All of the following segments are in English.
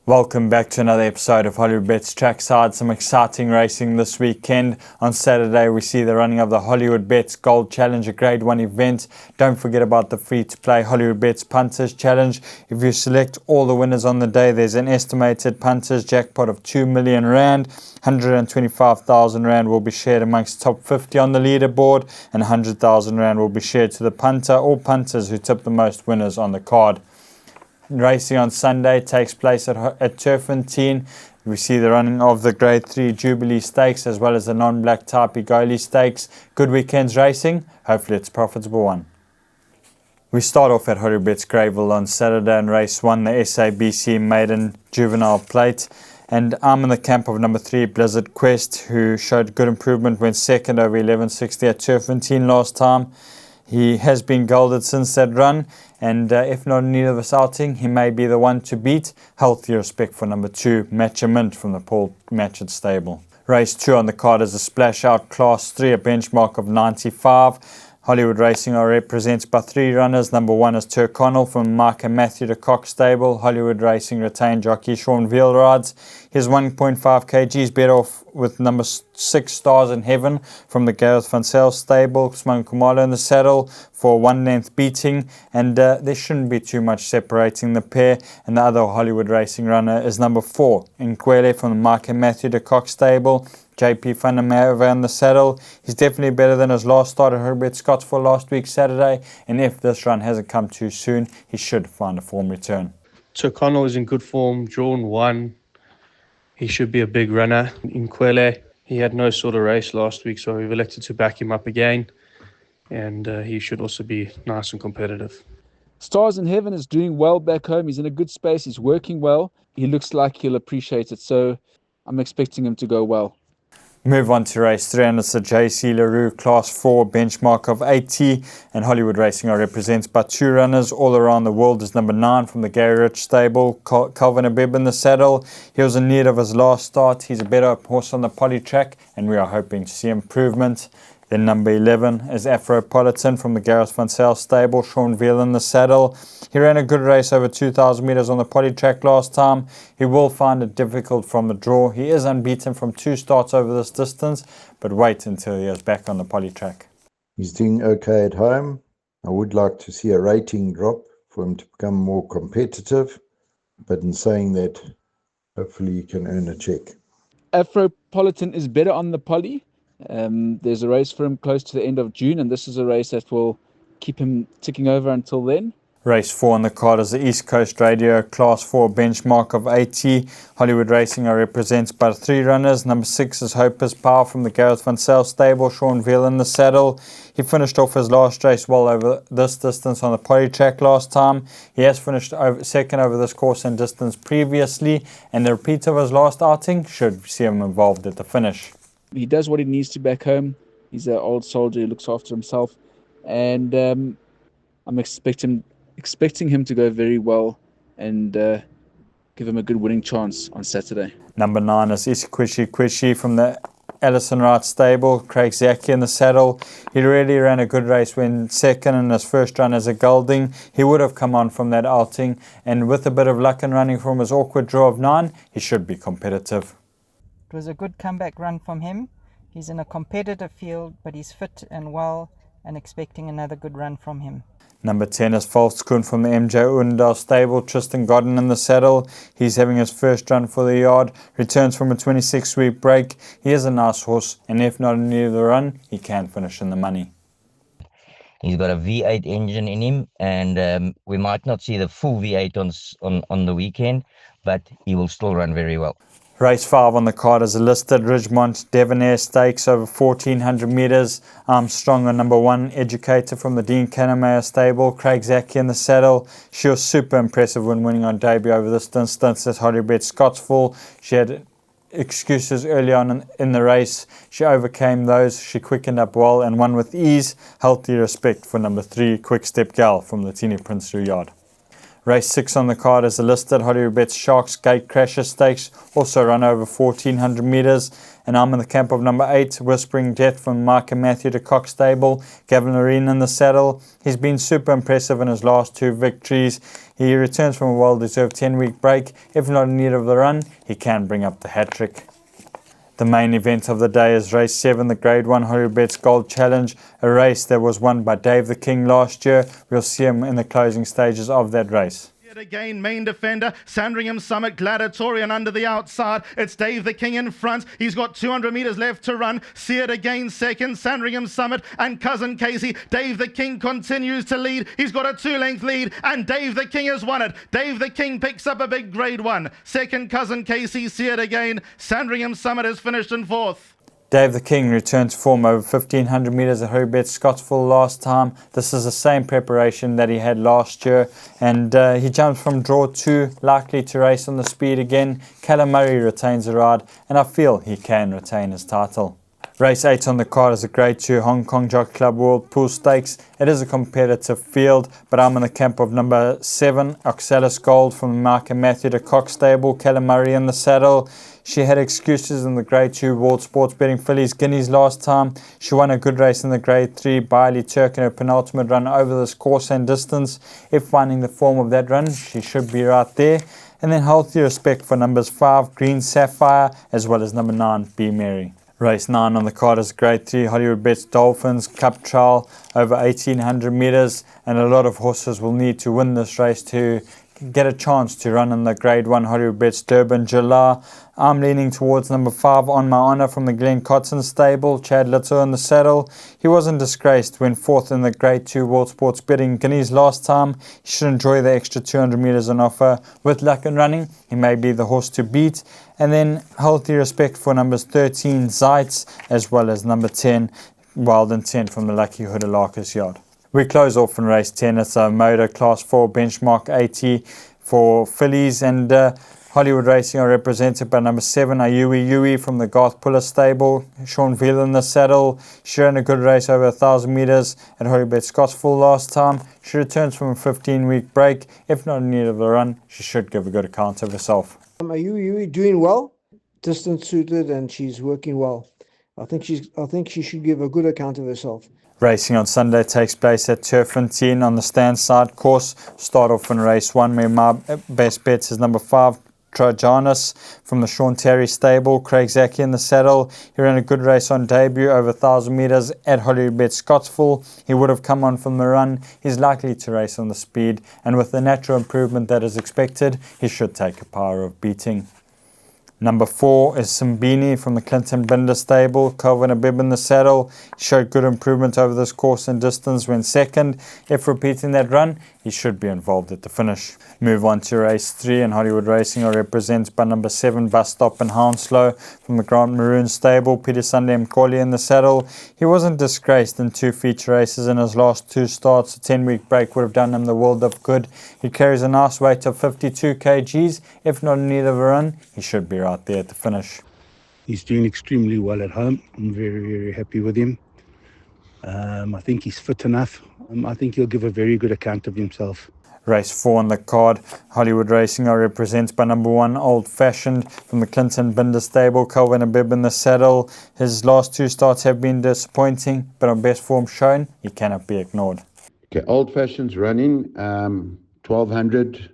Welcome back to another episode of Hollywoodbets Trackside. Some exciting racing this weekend. On Saturday, we see the running of the Hollywoodbets Gold Challenge, a Grade 1 event. Don't forget about the free-to-play Hollywoodbets Punters Challenge. If you select all the winners on the day, there's an estimated punters jackpot of 2 million rand. 125,000 rand will be shared amongst top 50 on the leaderboard, and 100,000 rand will be shared to the punter or punters who tip the most winners on the card. Racing on Sunday takes place at Turfentine. We see the running of the Grade 3 Jubilee Stakes as well as the non-black type Aoui Stakes. Good weekend's racing. Hopefully it's a profitable one. We start off at Hollywoodbets Greyville on Saturday in race 1, the SABC Maiden Juvenile Plate. And I'm in the camp of number 3, Blizzard Quest, who showed good improvement, went second over 11.60 at Turfentine last time. He has been gelded since that run, and if not in need of a outing, he may be the one to beat. Healthy respect for number 2, Matcha Mint from the Paul Matchett stable. Race 2 on the card is a splash out Class 3, a benchmark of 95. Hollywood Racing are represented by 3 runners. Number 1 is Tyrconnell from Mike and Matthew de Kock stable. Hollywood Racing retained jockey Sean Veal rides. His 1.5 kgs better off with number 6 Stars in Heaven from the Gareth Van Zyl stable. Simon Kumalo in the saddle for 1 length beating, and there shouldn't be too much separating the pair. And the other Hollywood Racing runner is number 4 Inquele from the Mike and Matthew de Kock stable. JP van der Merwe in the saddle. He's definitely better than his last start at Herbert Scott's for last week Saturday, and if this run hasn't come too soon, he should find a form return. Tyrconnell is in good form, drawn 1. He should be a big runner. Inquele, he had no sort of race last week, so we've elected to back him up again, and he should also be nice and competitive. Stars in Heaven is doing well back home. He's in a good space. He's working well. He looks like he'll appreciate it, so I'm expecting him to go well. Move on to race 3, and it's the JC Laru Class 4 benchmark of 80, and Hollywood Racing are represented by 2 runners all around the world. Is number 9 from the Gary Rich stable, Calvin Abib in the saddle. He was in need of his last start. He's a better horse on the poly track, and we are hoping to see improvement. Then number 11 is Afropolitan from the Gareth Van Zyl stable, Sean Veal in the saddle. He ran a good race over 2,000 metres on the poly track last time. He will find it difficult from the draw. He is unbeaten from 2 starts over this distance, but wait until he is back on the poly track. He's doing okay at home. I would like to see a rating drop for him to become more competitive, but in saying that, hopefully he can earn a check. Afropolitan is better on the poly. There's a race for him close to the end of June, and this is a race that will keep him ticking over until then. Race 4 on the card is the East Coast Radio Class 4 benchmark of 80. Hollywood Racing are represented by 3 runners. Number 6 is Hopeless Power from the Gareth Van Zyl stable, Sean Veal in the saddle. He finished off his last race well over this distance on the poly track last time. He has finished second over this course and distance previously, and the repeat of his last outing should see him involved at the finish. He does what he needs to back home. He's an old soldier. He looks after himself, and I'm expecting him to go very well and give him a good winning chance on Saturday. Number 9 is Isquishi from the Ellison Wright stable, Craig Zaki in the saddle. He really ran a good race when second in his first run as a gelding. He would have come on from that outing, and with a bit of luck and running from his awkward draw of 9, he should be competitive. It was a good comeback run from him. He's in a competitive field, but he's fit and well, and expecting another good run from him. Number 10 is Volskun from the MJ Undal stable, Tristan Godden in the saddle. He's having his first run for the yard, returns from a 26-week break. He is a nice horse, and if not in need of the run, he can finish in the money. He's got a V8 engine in him, and we might not see the full V8 on the weekend, but he will still run very well. Race 5 on the card is a listed Ridgemont Devonair Stakes over 1,400 metres. Armstrong on number 1, Educator from the Dean Cannemeyer stable, Craig Zaki in the saddle. She was super impressive when winning on debut over this distance at Hollywoodbets Scottsville. She had excuses early on in the race. She overcame those. She quickened up well and won with ease. Healthy respect for number 3, Quick Step Gal from the Tini Prince yard. Race 6 on the card is the listed Hollywoodbets Sharks Gate Crasher Stakes, also run over 1400 metres. And I'm in the camp of number 8, Whispering Death from Mike and Matthew Delpech stable. Gavin Loreen in the saddle. He's been super impressive in his last 2 victories. He returns from a well-deserved 10-week break. If not in need of the run, he can bring up the hat-trick. The main event of the day is race 7, the Grade 1 Hollywoodbets Gold Challenge, a race that was won by Dave the King last year. We'll see him in the closing stages of that race. Yet again, main defender, Sandringham Summit, Gladiatorian under the outside. It's Dave the King in front. He's got 200 metres left to run. See it again, second, Sandringham Summit and Cousin Casey. Dave the King continues to lead. He's got a 2-length lead and Dave the King has won it. Dave the King picks up a big Grade 1. Second, Cousin Casey, see it again. Sandringham Summit has finished in 4th. Dave the King returned to form over 1500 metres at Hollywoodbets Scottsville last time. This is the same preparation that he had last year, and he jumps from draw 2, likely to race on the speed again. Callum Murray retains the ride, and I feel he can retain his title. Race 8 on the card is a Grade 2 Hong Kong Jockey Club World Pool Stakes. It is a competitive field, but I'm in the camp of number 7, Oxelis Gold from the Mark and Matthew Delpech stable. Callum Murray in the saddle. She had excuses in the Grade 2 World Sports Betting Fillies Guineas last time. She won a good race in the Grade 3 Bailey Turk in her penultimate run over this course and distance. If finding the form of that run, she should be right there. And then healthy respect for numbers 5, Green Sapphire, as well as number 9, Be Mary. Race 9 on the card is Grade 3 Hollywoodbets Dolphins Cup Trial over 1800 metres, and a lot of horses will need to win this race to get a chance to run in the Grade 1 Hollywoodbets Durban July. I'm leaning towards number 5, On My Honour from the Glen Cotton stable, Chad Little in the saddle. He wasn't disgraced when 4th in the Grade 2 World Sports Betting Guineas last time. He should enjoy the extra 200 metres on offer. With luck and running, he may be the horse to beat. And then healthy respect for numbers 13, Zeitz, as well as number 10, Wild Intent from the Lucky Hoodalakis yard. We close off in race 10. It's a motor class 4 benchmark 80 for fillies, and Hollywood Racing are represented by number 7, Aoui Ui from the Garth Puller stable. Sean Veal in the saddle. She ran a good race over 1000 metres at Hollywoodbets Scottsville last time. She returns from a 15-week break. If not in need of the run, she should give a good account of herself. Aoui Ui doing well, distance suited, and she's working well. I think she should give a good account of herself. Racing on Sunday takes place at Turfentine on the Standside course. Start off in race 1 where my best bets is number 5, Trojanus from the Sean Terry stable. Craig Zaki in the saddle. He ran a good race on debut over 1000 metres at Hollywoodbets Scottsville. He would have come on from the run. He's likely to race on the speed, and with the natural improvement that is expected, he should take a power of beating. Number 4 is Simbini from the Clinton Binder stable. Calvin Abib in the saddle. He showed good improvement over this course and distance when second. If repeating that run, he should be involved at the finish. Move on to race 3, and Hollywood Racing are represented by number 7, Bus Stop Houndslow from the Grant Maroon stable. Peter Sunday Mkoli in the saddle. He wasn't disgraced in 2 feature races in his last 2 starts. A 10-week break would have done him the world of good. He carries a nice weight of 52 kgs. If not in need of a run, he should be right there at the finish. He's doing extremely well at home. I'm very, very happy with him. I think he's fit enough. I think he'll give a very good account of himself. Race 4 on the card. Hollywood Racing are represented by number 1, Old Fashioned from the Clinton Binder stable. Calvin Abib in the saddle. His last 2 starts have been disappointing, but on best form shown, he cannot be ignored. Okay, Old Fashioned's running 1200.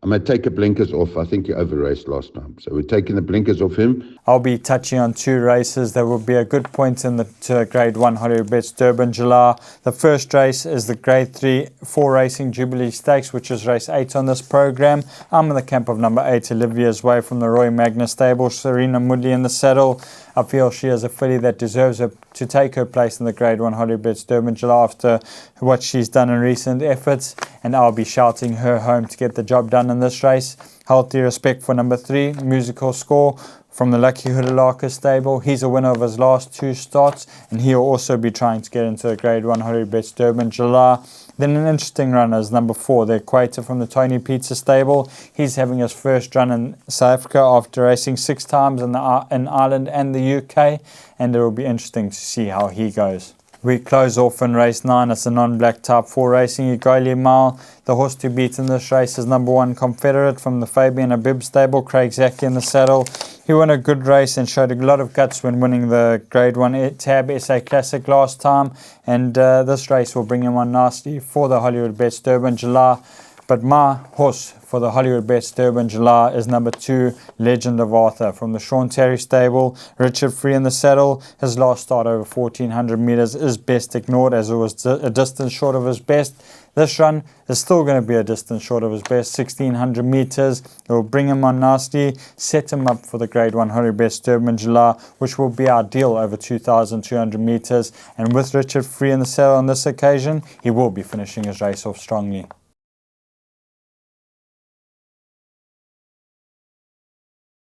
I'm going to take the blinkers off. I think he over-raced last time. So we're taking the blinkers off him. I'll be touching on 2 races that will be a good point in the Grade 1 Hollywoodbets Durban July. The first race is the Grade 3 4 Racing Jubilee Stakes, which is race 8 on this program. I'm in the camp of number 8, Olivia's Way from the Roy Magnus stable. Serena Moodley in the saddle. I feel she is a filly that deserves to take her place in the Grade 1 Hollywoodbets Durban July after what she's done in recent efforts, and I'll be shouting her home to get the job done in this race. Healthy respect for number 3, Musical Score from the Lucky Hoodalakis stable. He's a winner of his last 2 starts, and he'll also be trying to get into the Grade 1 Hollywoodbets Durban July. Then an interesting runner is number 4, the Equator from the Tony Pizza stable. He's having his first run in South Africa after racing 6 times in Ireland and the UK, and it will be interesting to see how he goes. We close off in race 9. It's a non-black type 4 racing. Ugolia Mile. The horse to beat in this race is number 1 Confederate from the Fabian Abib stable. Craig Zaki in the saddle. He won a good race and showed a lot of guts when winning the Grade 1 Tab SA Classic last time. And this race will bring him on nicely for the Hollywoodbets Durban July. But my horse for the Hollywoodbets Durban July is number 2, Legend of Arthur from the Sean Terry stable. Richard Free in the saddle. His last start over 1400 meters is best ignored as it was a distance short of his best. This run is still going to be a distance short of his best, 1600 meters. It will bring him on nicely, set him up for the Grade 1 Hollywoodbets Durban July, which will be ideal over 2200 meters. And with Richard Free in the saddle on this occasion, he will be finishing his race off strongly.